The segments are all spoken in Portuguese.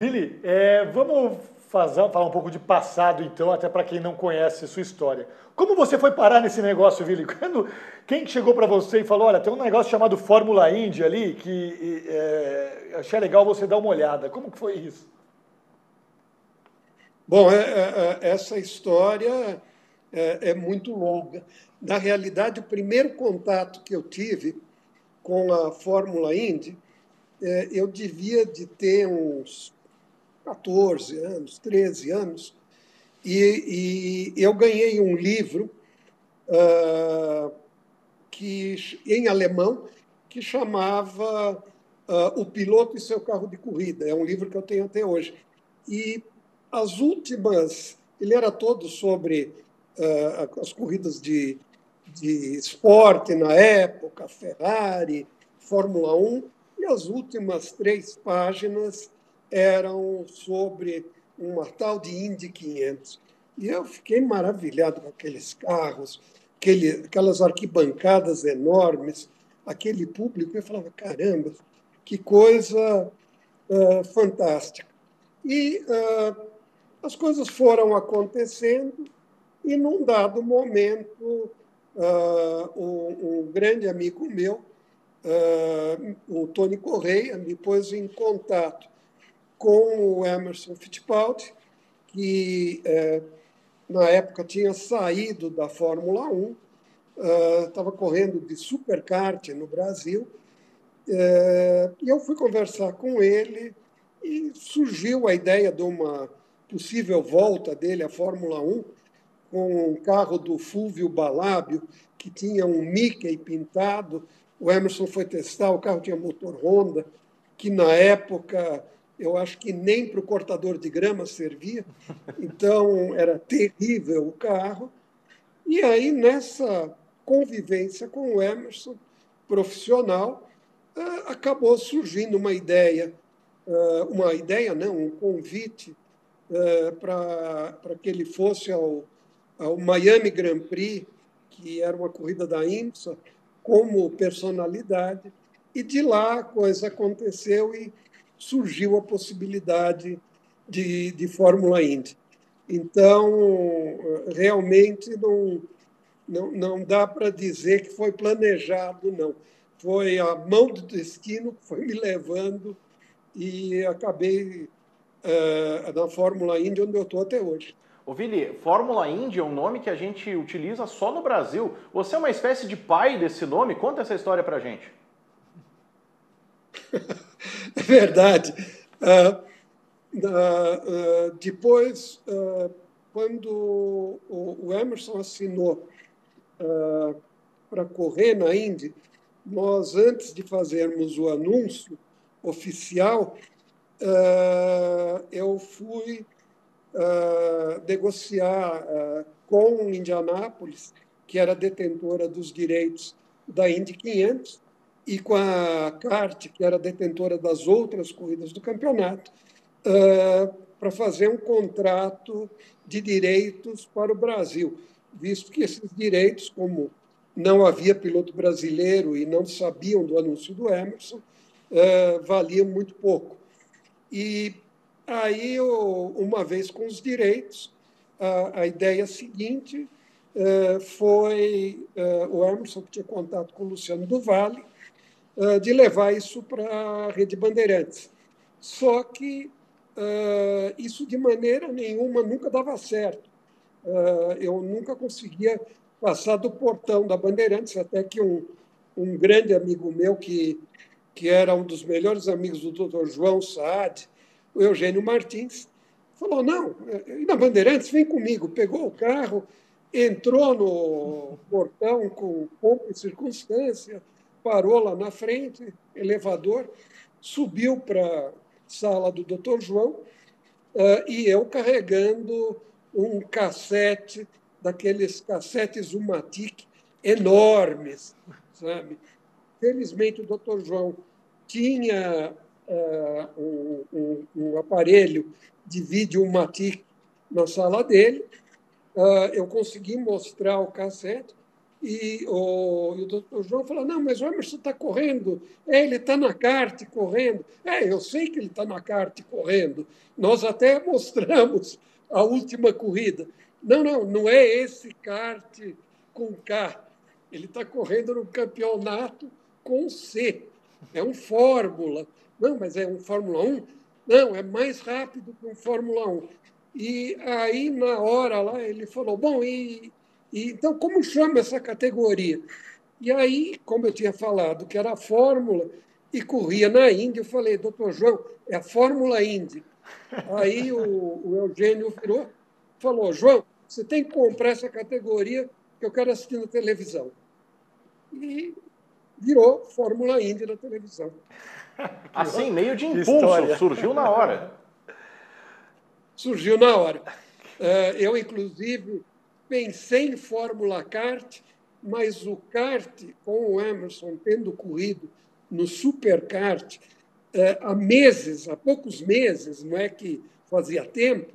Billy, vamos falar um pouco de passado, então, até para quem não conhece sua história. Como você foi parar nesse negócio, Billy? Quem que chegou para você e falou, olha, tem um negócio chamado Fórmula Indy ali, que achei legal você dar uma olhada. Como que foi isso? Bom, essa história é muito longa. Na realidade, o primeiro contato que eu tive com a Fórmula Indy, eu devia de ter uns 14 anos, 13 anos, e eu ganhei um livro ah, em alemão que chamava O Piloto e Seu Carro de Corrida. É um livro que eu tenho até hoje. E as últimas, ele era todo sobre as corridas de esporte na época, Ferrari, Fórmula 1, e as últimas três páginas eram sobre uma tal de Indy 500. E eu fiquei maravilhado com aqueles carros, aquelas arquibancadas enormes, aquele público. Eu falava, caramba, que coisa fantástica. E as coisas foram acontecendo, e num dado momento, um grande amigo meu, o Tony Correia, me pôs em contato com o Emerson Fittipaldi, que na época tinha saído da Fórmula 1, estava correndo de superkart no Brasil. E eu fui conversar com ele e surgiu a ideia de uma possível volta dele à Fórmula 1 com um carro do Fúvio Balábio, que tinha um Mickey pintado. O Emerson foi testar, o carro tinha motor Honda, que na época eu acho que nem para o cortador de grama servia, então era terrível o carro. E aí, nessa convivência com o Emerson, profissional, acabou surgindo uma ideia não, um convite para que ele fosse ao Miami Grand Prix, que era uma corrida da IMSA, como personalidade, e de lá a coisa aconteceu e surgiu a possibilidade de Fórmula Indy. Então, realmente não dá para dizer que foi planejado, não. Foi a mão do destino que foi me levando e acabei na Fórmula Indy, onde eu estou até hoje. Ô Vili, Fórmula Indy é um nome que a gente utiliza só no Brasil. Você é uma espécie de pai desse nome? Conta essa história pra gente. É verdade. Ah, Depois, quando o Emerson assinou para correr na Indy, nós, antes de fazermos o anúncio oficial, eu fui negociar com Indianápolis, que era detentora dos direitos da Indy 500, e com a CART, que era detentora das outras corridas do campeonato, para fazer um contrato de direitos para o Brasil, visto que esses direitos, como não havia piloto brasileiro e não sabiam do anúncio do Emerson, valiam muito pouco. E aí, uma vez com os direitos, a ideia seguinte foi o Emerson, que tinha contato com o Luciano do Vale, de levar isso para a Rede Bandeirantes. Só que isso, de maneira nenhuma, nunca dava certo. Eu nunca conseguia passar do portão da Bandeirantes, até que um grande amigo meu, que era um dos melhores amigos do Dr. João Saad, o Eugênio Martins, falou: não, e na Bandeirantes, vem comigo. Pegou o carro, entrou no portão com pompa e circunstância, parou lá na frente, elevador, subiu para a sala do Dr. João, e eu carregando um cassete, daqueles cassetes Umatic enormes, sabe? Felizmente, o Dr. João tinha um aparelho de vídeo Umatic na sala dele. Eu consegui mostrar o cassete E o doutor João falou, não, mas o Emerson está correndo. Ele está na kart correndo. Eu sei que ele está na kart correndo. Nós até mostramos a última corrida. Não, não, não é esse kart com K. Ele está correndo no campeonato com C. É um Fórmula. Não, mas é um Fórmula 1? Não, é mais rápido que um Fórmula 1. E aí, na hora lá, ele falou, bom, então como chama essa categoria? E aí, como eu tinha falado, que era a Fórmula, e corria na Indy, eu falei, doutor João, é a Fórmula Indy. Aí o Eugênio virou e falou, João, você tem que comprar essa categoria que eu quero assistir na televisão. E virou Fórmula Indy na televisão. Assim, meio de impulso, história. surgiu na hora. Surgiu na hora. Eu, inclusive, pensei em Fórmula Kart, mas o kart, com o Emerson tendo corrido no Superkart há poucos meses, não é que fazia tempo,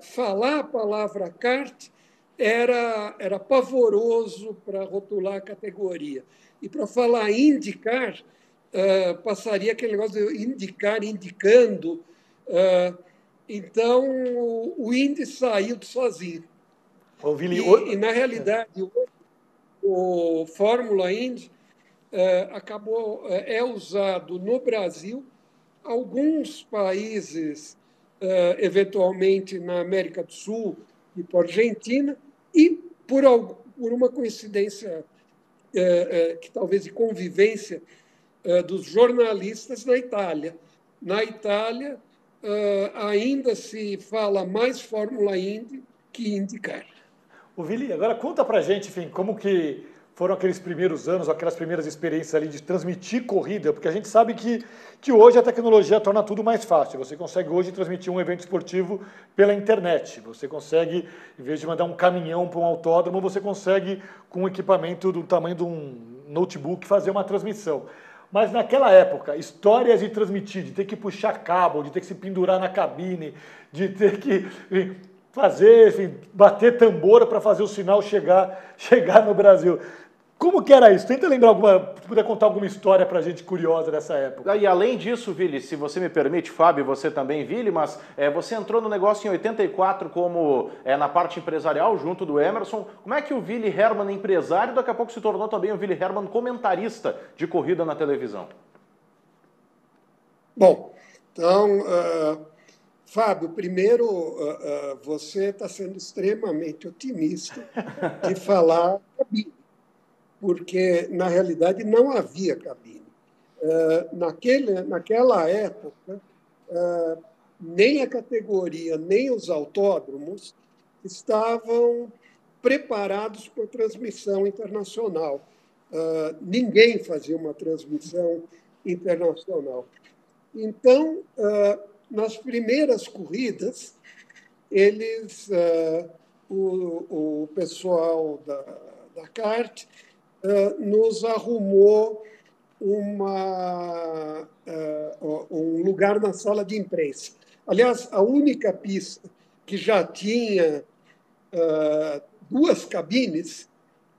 falar a palavra kart era pavoroso para rotular a categoria. E para falar IndyCar, passaria aquele negócio de indicar, indicando. Então, o Indy saiu sozinho. Ô, Vili, E, na realidade, o Fórmula Indy é usado no Brasil, alguns países, eventualmente na América do Sul, tipo Argentina, e por uma coincidência que talvez de convivência dos jornalistas na Itália. Na Itália, ainda se fala mais Fórmula Indy que IndyCar. Ô, Vili, agora conta pra gente, enfim, como que foram aqueles primeiros anos, aquelas primeiras experiências ali de transmitir corrida, porque a gente sabe que hoje a tecnologia torna tudo mais fácil. Você consegue hoje transmitir um evento esportivo pela internet. Você consegue, em vez de mandar um caminhão para um autódromo, você consegue, com um equipamento do tamanho de um notebook, fazer uma transmissão. Mas naquela época, histórias de transmitir, de ter que puxar cabo, de ter que se pendurar na cabine, de ter que fazer, enfim, bater tambor para fazer o sinal chegar no Brasil. Como que era isso? Tenta lembrar se puder contar alguma história para a gente curiosa dessa época. E além disso, Vili, se você me permite, Fábio, você também, Vili, mas você entrou no negócio em 84 como na parte empresarial, junto do Emerson. Como é que o Willi Hermann, empresário, daqui a pouco se tornou também o Willi Hermann comentarista de corrida na televisão? Bom, então, Fábio, primeiro, você está sendo extremamente otimista de falar cabine, porque, na realidade, não havia cabine. Naquela época, nem a categoria, nem os autódromos estavam preparados para transmissão internacional. Ninguém fazia uma transmissão internacional. Então, nas primeiras corridas, o pessoal da kart nos arrumou um lugar na sala de imprensa. Aliás, a única pista que já tinha duas cabines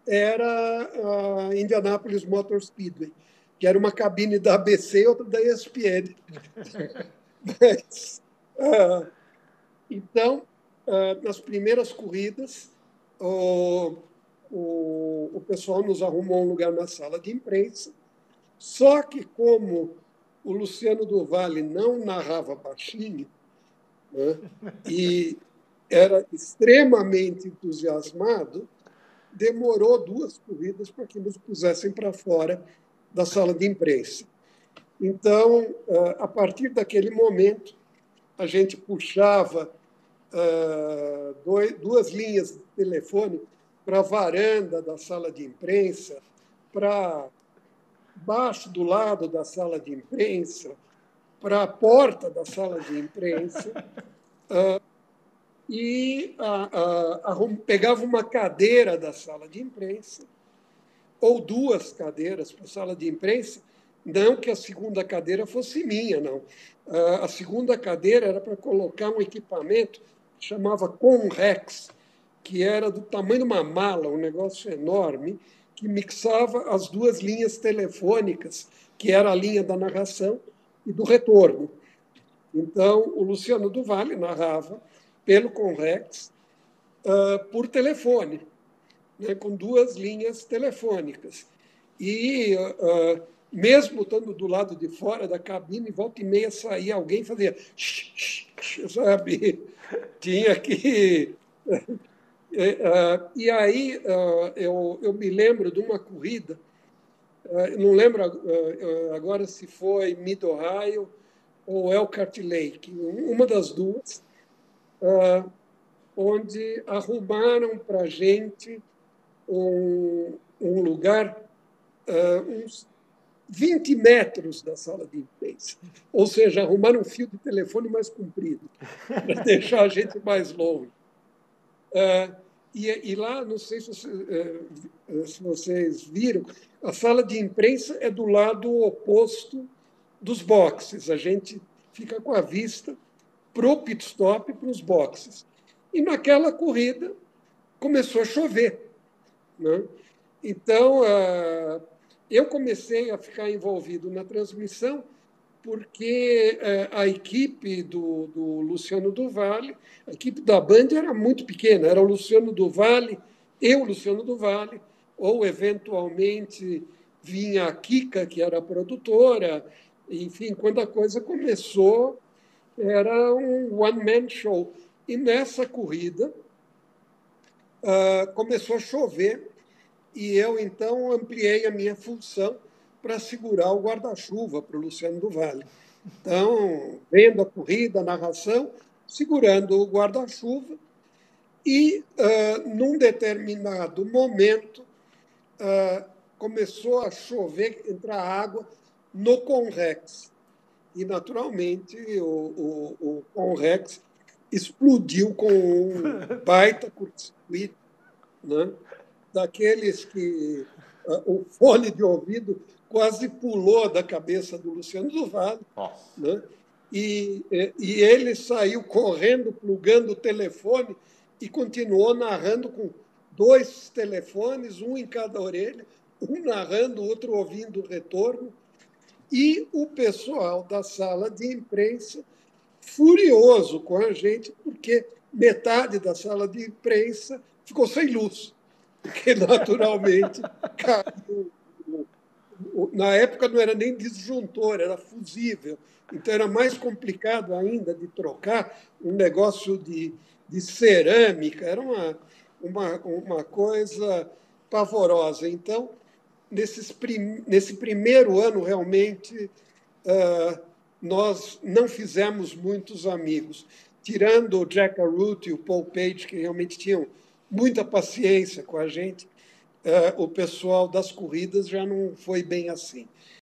era a Indianapolis Motor Speedway, que era uma cabine da ABC e outra da ESPN. Mas, então, nas primeiras corridas, o pessoal nos arrumou um lugar na sala de imprensa, só que como o Luciano do Vale não narrava baixinho, né, e era extremamente entusiasmado, demorou 2 corridas para que nos pusessem para fora da sala de imprensa. Então, a partir daquele momento, a gente puxava 2 linhas de telefone para a varanda da sala de imprensa, para baixo do lado da sala de imprensa, para a porta da sala de imprensa, e pegava uma cadeira da sala de imprensa, ou 2 cadeiras para a sala de imprensa, não que a segunda cadeira fosse minha, não. A segunda cadeira era para colocar um equipamento que chamava Conrex, que era do tamanho de uma mala, um negócio enorme, que mixava as duas linhas telefônicas, que era a linha da narração e do retorno. Então, o Luciano do Vale narrava pelo Conrex por telefone, né, com duas linhas telefônicas. E, mesmo estando do lado de fora da cabine, volta e meia saía alguém e fazia... sabe? Tinha que... E aí eu me lembro de uma corrida, não lembro agora se foi Mid-Ohio ou Elkhart Lake, uma das duas, onde arrumaram para a gente um lugar uns 20 metros da sala de imprensa. Ou seja, arrumaram um fio de telefone mais comprido, para deixar a gente mais longe. E lá, não sei se vocês viram, a sala de imprensa é do lado oposto dos boxes. A gente fica com a vista para o pit stop e para os boxes. E naquela corrida começou a chover, né? Então, eu comecei a ficar envolvido na transmissão porque a equipe do Luciano do Vale, a equipe da Band era muito pequena, era o Luciano do Vale, eu, Luciano do Vale, ou, eventualmente, vinha a Kika, que era a produtora. Enfim, quando a coisa começou, era um one-man show. E nessa corrida começou a chover e eu, então, ampliei a minha função para segurar o guarda-chuva para o Luciano do Vale. Então, vendo a corrida, a narração, segurando o guarda-chuva e, num determinado momento, começou a chover, entrar água no Conrex. E, naturalmente, o Conrex explodiu com um baita curto-circuito, né? Daqueles que o fone de ouvido quase pulou da cabeça do Luciano do Vale, né? E ele saiu correndo, plugando o telefone e continuou narrando com dois telefones, um em cada orelha, um narrando, o outro ouvindo o retorno. E o pessoal da sala de imprensa furioso com a gente, porque metade da sala de imprensa ficou sem luz, porque naturalmente caiu. Na época não era nem disjuntor, era fusível. Então era mais complicado ainda de trocar um negócio de cerâmica, era uma coisa pavorosa. Então, nesse primeiro ano, realmente, nós não fizemos muitos amigos, tirando o Jack Arute e o Paul Page, que realmente tinham muita paciência com a gente. O pessoal das corridas já não foi bem assim.